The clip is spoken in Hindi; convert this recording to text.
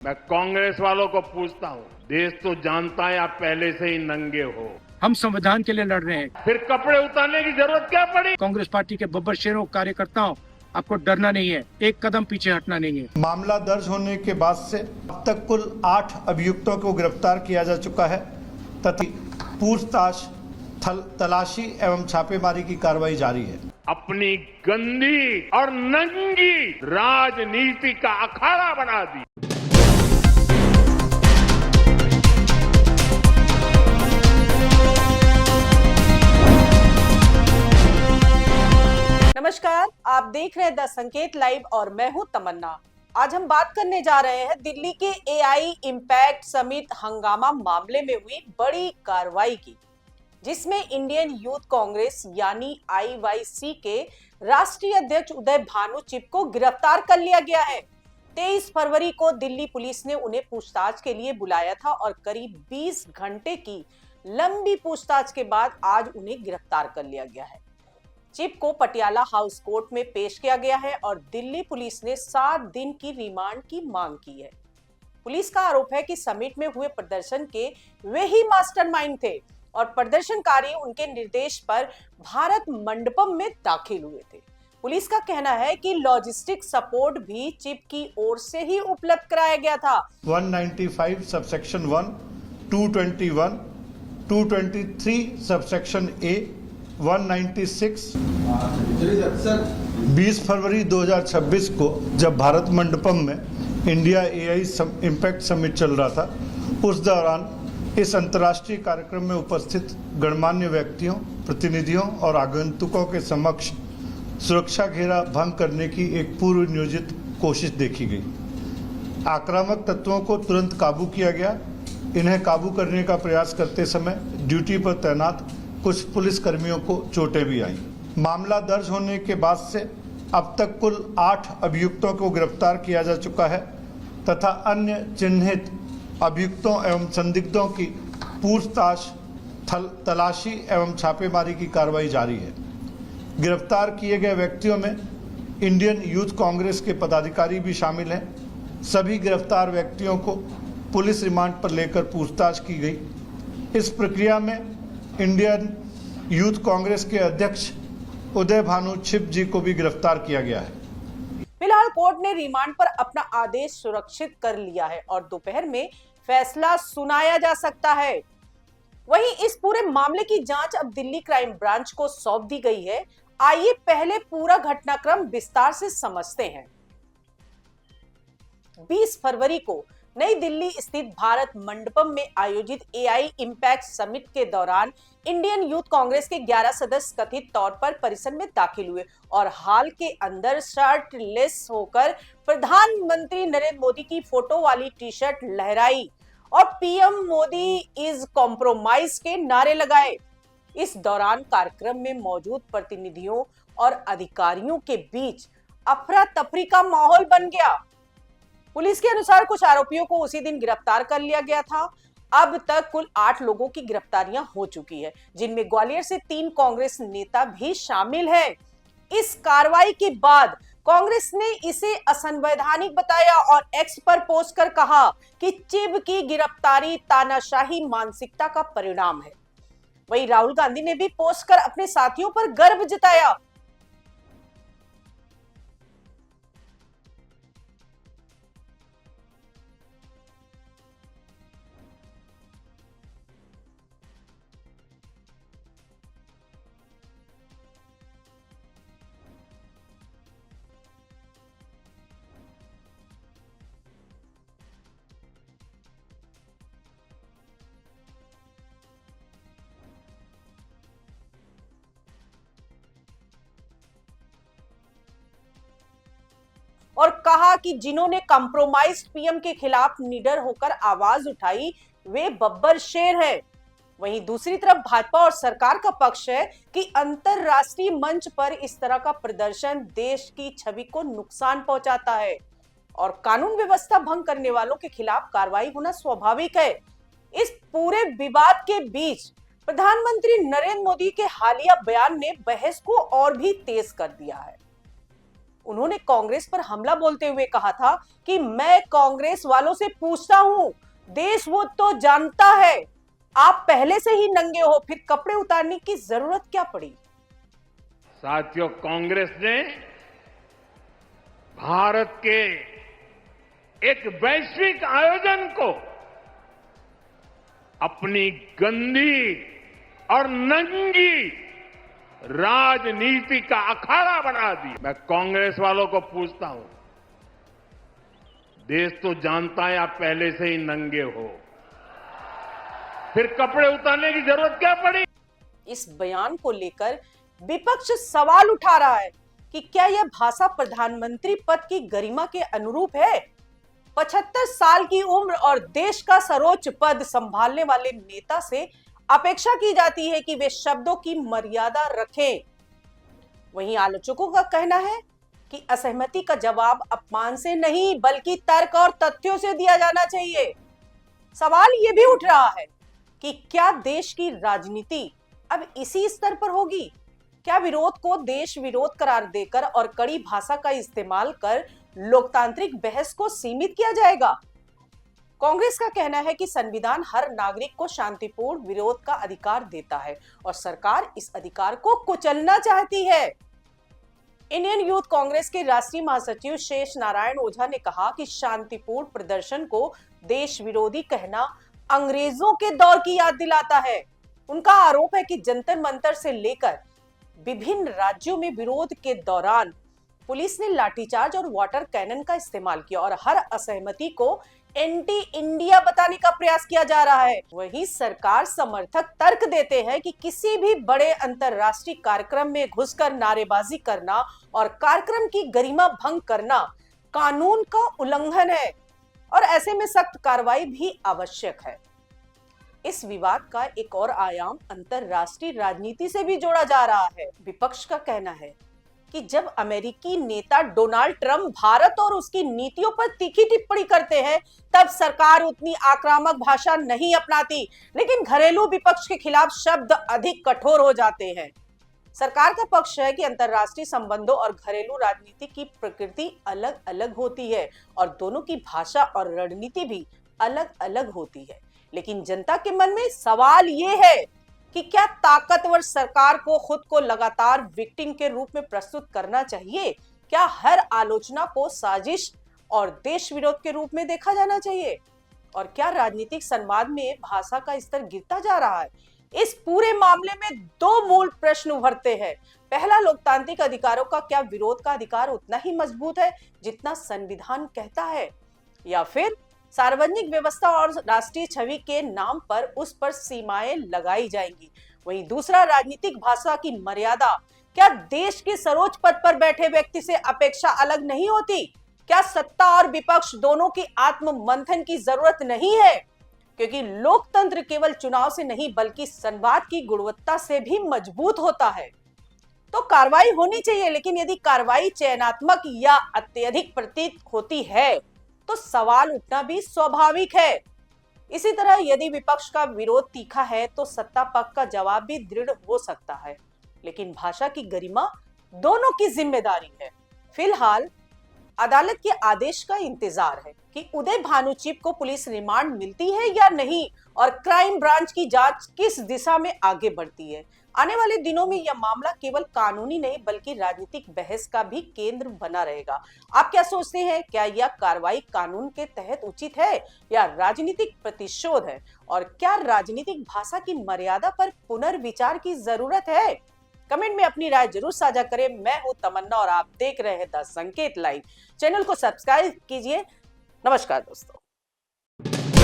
मैं कांग्रेस वालों को पूछता हूँ, देश तो जानता है आप पहले से ही नंगे हो, हम संविधान के लिए लड़ रहे हैं। फिर कपड़े उतारने की जरूरत क्या पड़ी? कांग्रेस पार्टी के बब्बर शेरों कार्यकर्ताओं, आपको डरना नहीं है, एक कदम पीछे हटना नहीं है। मामला दर्ज होने के बाद से अब तक कुल 8 अभियुक्तों को गिरफ्तार किया जा चुका है तथा पूछताछ, तलाशी एवं छापेमारी की कार्रवाई जारी है। अपनी गंदी और नंगी राजनीति का अखाड़ा बना दी। नमस्कार, आप देख रहे हैं द संकेत लाइव और मैं हूं तमन्ना। आज हम बात करने जा रहे हैं दिल्ली के एआई इम्पैक्ट समिट हंगामा मामले में हुई बड़ी कार्रवाई की, जिसमें इंडियन यूथ कांग्रेस यानी आईवाईसी के राष्ट्रीय अध्यक्ष उदय भानु चिप को गिरफ्तार कर लिया गया है। 23 फरवरी को दिल्ली पुलिस ने उन्हें पूछताछ के लिए बुलाया था और करीब 20 घंटे की लंबी पूछताछ के बाद आज उन्हें गिरफ्तार कर लिया गया है। चिप को पटियाला हाउस कोर्ट में पेश किया गया है और दिल्ली पुलिस ने 7 दिन की रिमांड की मांग की है। पुलिस का आरोप है कि समिट में हुए प्रदर्शन के वे ही मास्टरमाइंड थे और प्रदर्शनकारी उनके निर्देश पर भारत मंडपम में दाखिल हुए थे। पुलिस का कहना है कि लॉजिस्टिक सपोर्ट भी चिप की ओर से ही उपलब्ध कराया गया था। 195 सबसेक्शन 1, 221, 223 सबसेक्शन ए, 196 20 फरवरी 2026 को जब भारत मंडपम में इंडिया एआई इम्पैक्ट समिट चल रहा था, उस दौरान इस अंतर्राष्ट्रीय कार्यक्रम में उपस्थित गणमान्य व्यक्तियों, प्रतिनिधियों और आगंतुकों के समक्ष सुरक्षा घेरा भंग करने की एक पूर्व नियोजित कोशिश देखी गई। आक्रामक तत्वों को तुरंत काबू किया गया। इन्हें काबू करने का प्रयास करते समय ड्यूटी पर तैनात कुछ पुलिस कर्मियों को चोटें भी आईं। मामला दर्ज होने के बाद से अब तक कुल 8 अभियुक्तों को गिरफ्तार किया जा चुका है तथा अन्य चिन्हित अभियुक्तों एवं संदिग्धों की पूछताछ, तलाशी एवं छापेमारी की कार्रवाई जारी है। गिरफ्तार किए गए व्यक्तियों में इंडियन यूथ कांग्रेस के पदाधिकारी भी शामिल हैं। सभी गिरफ्तार व्यक्तियों को पुलिस रिमांड पर लेकर पूछताछ की गई। इस प्रक्रिया में इंडियन यूथ कांग्रेस के अध्यक्ष उदय भानु चिप जी को भी गिरफ्तार किया गया है। फिलहाल कोर्ट ने रिमांड पर अपना आदेश सुरक्षित कर लिया है और दोपहर में फैसला सुनाया जा सकता है। वहीं इस पूरे मामले की जांच अब दिल्ली क्राइम ब्रांच को सौंप दी गई है। आइए पहले पूरा घटनाक्रम विस्तार से समझते हैं। 20 फरवरी को नई दिल्ली स्थित भारत मंडपम में आयोजित एआई इम्पैक्ट समिट के दौरान इंडियन यूथ कांग्रेस के 11 सदस्य कथित तौर पर परिसर में दाखिल हुए और हाल के अंदर शर्टलेस होकर प्रधानमंत्री नरेंद्र मोदी की फोटो वाली टी शर्ट लहराई और पीएम मोदी इज कॉम्प्रोमाइज के नारे लगाए। इस दौरान कार्यक्रम में मौजूद प्रतिनिधियों और अधिकारियों के बीच अफरा तफरी का माहौल बन गया। पुलिस के अनुसार कुछ आरोपियों को उसी दिन गिरफ्तार कर लिया गया था। अब तक कुल 8 लोगों की गिरफ्तारियां हो चुकी है, जिनमें ग्वालियर से 3 कांग्रेस नेता भी शामिल है। इस कार्रवाई के बाद कांग्रेस ने इसे असंवैधानिक बताया और एक्स पर पोस्ट कर कहा कि चिब की गिरफ्तारी तानाशाही मानसिकता का परिणाम है। वहीं राहुल गांधी ने भी पोस्ट कर अपने साथियों पर गर्व जताया। और कहा कि जिन्होंने कंप्रोमाइज्ड पीएम के खिलाफ निडर होकर आवाज उठाई वे बब्बर शेर है। वहीं दूसरी तरफ भाजपा और सरकार का पक्ष है कि अंतरराष्ट्रीय मंच पर इस तरह का प्रदर्शन देश की छवि को नुकसान पहुंचाता है और कानून व्यवस्था भंग करने वालों के खिलाफ कार्रवाई होना स्वाभाविक है। इस पूरे विवाद के बीच प्रधानमंत्री नरेंद्र मोदी के हालिया बयान ने बहस को और भी तेज कर दिया है। उन्होंने कांग्रेस पर हमला बोलते हुए कहा था कि मैं कांग्रेस वालों से पूछता हूं, देश वो तो जानता है, आप पहले से ही नंगे हो, फिर कपड़े उतारने की जरूरत क्या पड़ी। साथियों, कांग्रेस ने भारत के एक वैश्विक आयोजन को अपनी गंदी और नंगी राजनीति का अखाड़ा बना दिया। मैं कांग्रेस वालों को पूछता हूं, देश तो जानता है आप पहले से ही नंगे हो, फिर कपड़े उतारने की जरूरत क्या पड़ी। इस बयान को लेकर विपक्ष सवाल उठा रहा है कि क्या यह भाषा प्रधानमंत्री पद की गरिमा के अनुरूप है। 75 साल की उम्र और देश का सर्वोच्च पद संभालने वाले नेता से अपेक्षा की जाती है कि वे शब्दों की मर्यादा रखें। वहीं आलोचकों का कहना है कि असहमति का जवाब अपमान से नहीं बल्कि तर्क और तथ्यों से दिया जाना चाहिए। सवाल यह भी उठ रहा है कि क्या देश की राजनीति अब इसी स्तर पर होगी? क्या विरोध को देश विरोध करार देकर और कड़ी भाषा का इस्तेमाल कर लोकतांत्रिक बहस को सीमित किया जाएगा? कांग्रेस का कहना है कि संविधान हर नागरिक को शांतिपूर्ण विरोध का अधिकार देता है और सरकार इस अधिकार को कुचलना चाहती है। इंडियन यूथ कांग्रेस के राष्ट्रीय महासचिव शेष नारायण ओझा ने कहा कि शांतिपूर्ण प्रदर्शन को देश विरोधी कहना अंग्रेजों के दौर की याद दिलाता है। उनका आरोप है कि जंतर मंतर से लेकर विभिन्न राज्यों में विरोध के दौरान पुलिस ने लाठीचार्ज और वाटर कैनन का इस्तेमाल किया और हर असहमति को एंटी इंडिया बताने का प्रयास किया जा रहा है। वहीं सरकार समर्थक तर्क देते हैं कि किसी भी बड़े अंतर्राष्ट्रीय कार्यक्रम में घुसकर नारेबाजी करना और कार्यक्रम की गरिमा भंग करना कानून का उल्लंघन है और ऐसे में सख्त कार्रवाई भी आवश्यक है। इस विवाद का एक और आयाम अंतर्राष्ट्रीय राजनीति से भी जोड़ा जा रहा है। विपक्ष का कहना है कि जब अमेरिकी नेता डोनाल्ड ट्रंप भारत और उसकी नीतियों पर तीखी टिप्पणी करते हैं तब सरकार उतनी आक्रामक भाषा नहीं अपनाती, लेकिन घरेलू विपक्ष के खिलाफ शब्द अधिक कठोर हो जाते हैं। सरकार का पक्ष है कि अंतर्राष्ट्रीय संबंधों और घरेलू राजनीति की प्रकृति अलग अलग होती है और दोनों की भाषा और रणनीति भी अलग अलग होती है। लेकिन जनता के मन में सवाल ये है कि क्या ताकतवर सरकार को खुद को लगातार विक्टिम के रूप में प्रस्तुत करना चाहिए? क्या हर आलोचना को साजिश और देश विरोध के रूप में देखा जाना चाहिए? और क्या राजनीतिक संवाद में भाषा का स्तर गिरता जा रहा है? इस पूरे मामले में दो मूल प्रश्न उभरते हैं। पहला, लोकतांत्रिक अधिकारों का क्या विरोध का अधिकार उतना ही मजबूत है जितना संविधान कहता है, या फिर सार्वजनिक व्यवस्था और राष्ट्रीय छवि के नाम पर उस पर सीमाएं लगाई जाएंगी? वहीं दूसरा, राजनीतिक भाषा की मर्यादा क्या देश के सर्वोच्च पद पर बैठे व्यक्ति से अपेक्षा अलग नहीं होती? क्या सत्ता और विपक्ष दोनों की आत्म मंथन की जरूरत नहीं है? क्योंकि लोकतंत्र केवल चुनाव से नहीं बल्कि संवाद की गुणवत्ता से भी मजबूत होता है। तो कार्रवाई होनी चाहिए, लेकिन यदि कार्रवाई चयनात्मक या अत्यधिक प्रतीत होती है तो सवाल उठना भी स्वाभाविक है। इसी तरह यदि विपक्ष का विरोध तीखा है तो सत्ता पक्ष का जवाब भी दृढ़ हो सकता है, लेकिन भाषा की गरिमा दोनों की जिम्मेदारी है। फिलहाल अदालत के आदेश का इंतजार है कि उदय भानुचीप को पुलिस रिमांड मिलती है या नहीं और क्राइम ब्रांच की जांच किस दिशा में आगे बढ़ती है। आने वाले दिनों में यह मामला केवल कानूनी नहीं बल्कि राजनीतिक बहस का भी केंद्र बना रहेगा। आप क्या सोचते हैं? क्या यह कार्रवाई कानून के तहत उचित है या राजनीतिक प्रतिशोध है? और क्या राजनीतिक भाषा की मर्यादा पर पुनर्विचार की जरूरत है? कमेंट में अपनी राय जरूर साझा करें। मैं हूं तमन्ना और आप देख रहे हैं द संकेत लाइव। चैनल को सब्सक्राइब कीजिए। नमस्कार दोस्तों।